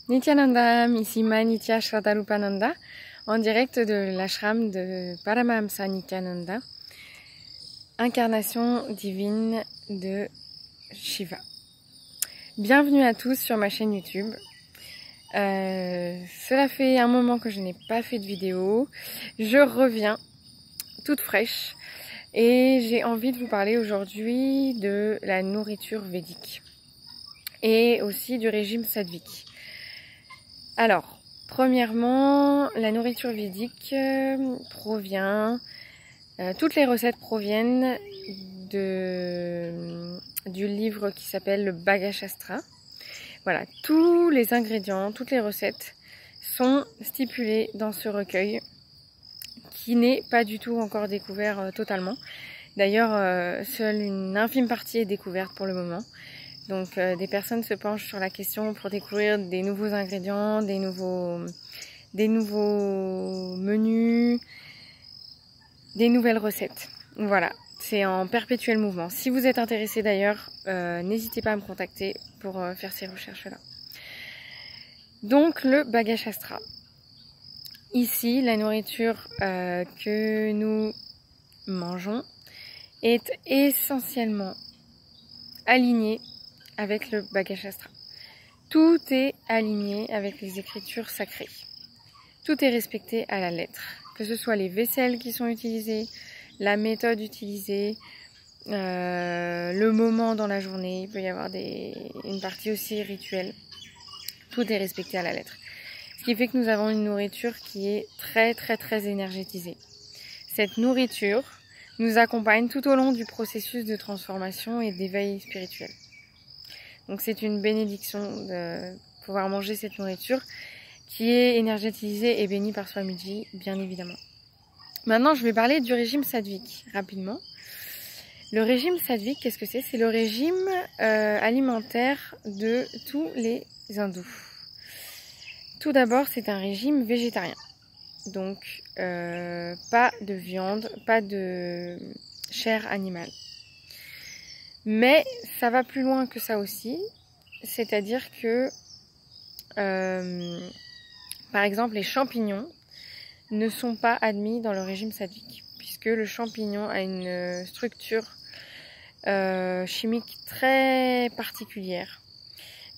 Nityananda, ici Manitya Shraddharupananda, en direct de l'ashram de Paramahamsa Nityananda, incarnation divine de Shiva. Bienvenue à tous sur ma chaîne YouTube. Cela fait un moment que je n'ai pas fait de vidéo. Je reviens toute fraîche et j'ai envie de vous parler aujourd'hui de la nourriture védique et aussi du régime sattvique. Alors, premièrement, la nourriture védique toutes les recettes proviennent du livre qui s'appelle le Bhagavad Shastra. Voilà, tous les ingrédients, toutes les recettes sont stipulées dans ce recueil qui n'est pas du tout encore découvert totalement. D'ailleurs, seule une infime partie est découverte pour le moment. Donc des personnes se penchent sur la question pour découvrir des nouveaux ingrédients, des nouveaux menus, des nouvelles recettes. Voilà, c'est en perpétuel mouvement. Si vous êtes intéressé d'ailleurs, n'hésitez pas à me contacter pour faire ces recherches-là. Donc le Bhagavad Shastra. Ici, la nourriture que nous mangeons est essentiellement alignée avec le Bhagavad Shastra. Tout est aligné avec les écritures sacrées. Tout est respecté à la lettre. Que ce soit les vaisselles qui sont utilisées, la méthode utilisée, le moment dans la journée, il peut y avoir une partie aussi rituelle. Tout est respecté à la lettre. Ce qui fait que nous avons une nourriture qui est très énergétisée. Cette nourriture nous accompagne tout au long du processus de transformation et d'éveil spirituel. Donc c'est une bénédiction de pouvoir manger cette nourriture qui est énergétisée et bénie par Swamiji, bien évidemment. Maintenant, je vais parler du régime sattvique, rapidement. Le régime sattvique, qu'est-ce que c'est? C'est le régime alimentaire de tous les hindous. Tout d'abord, c'est un régime végétarien. Donc, pas de viande, pas de chair animale. Mais ça va plus loin que ça aussi, c'est-à-dire que, par exemple, les champignons ne sont pas admis dans le régime sattvique, puisque le champignon a une structure chimique très particulière.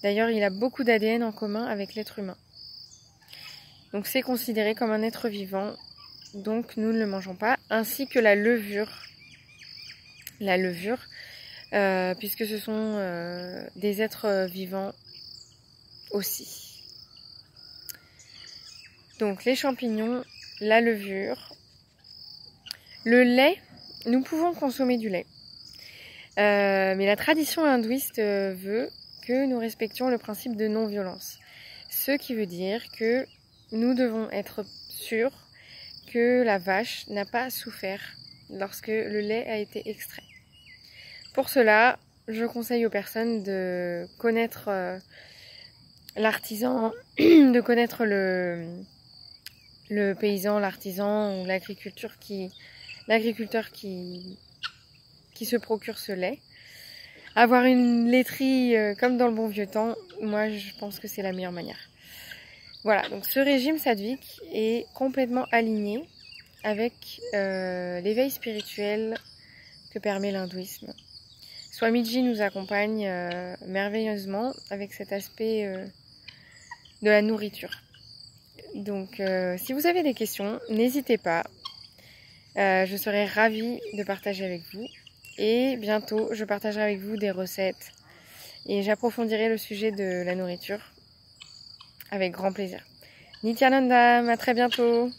D'ailleurs, il a beaucoup d'ADN en commun avec l'être humain. Donc c'est considéré comme un être vivant, donc nous ne le mangeons pas, ainsi que la levure. Puisque ce sont des êtres vivants aussi. Donc les champignons, la levure, le lait, nous pouvons consommer du lait. Mais la tradition hindouiste veut que nous respections le principe de non-violence. Ce qui veut dire que nous devons être sûrs que la vache n'a pas souffert lorsque le lait a été extrait. Pour cela, je conseille aux personnes de connaître l'artisan, de connaître le paysan, l'artisan ou l'agriculteur qui se procure ce lait. Avoir une laiterie comme dans le bon vieux temps, moi je pense que c'est la meilleure manière. Voilà, donc ce régime sattvique est complètement aligné avec l'éveil spirituel que permet l'hindouisme. Swamiji nous accompagne merveilleusement avec cet aspect de la nourriture. Donc si vous avez des questions, n'hésitez pas. Je serai ravie de partager avec vous. Et bientôt, je partagerai avec vous des recettes. Et j'approfondirai le sujet de la nourriture avec grand plaisir. Nityananda, à très bientôt.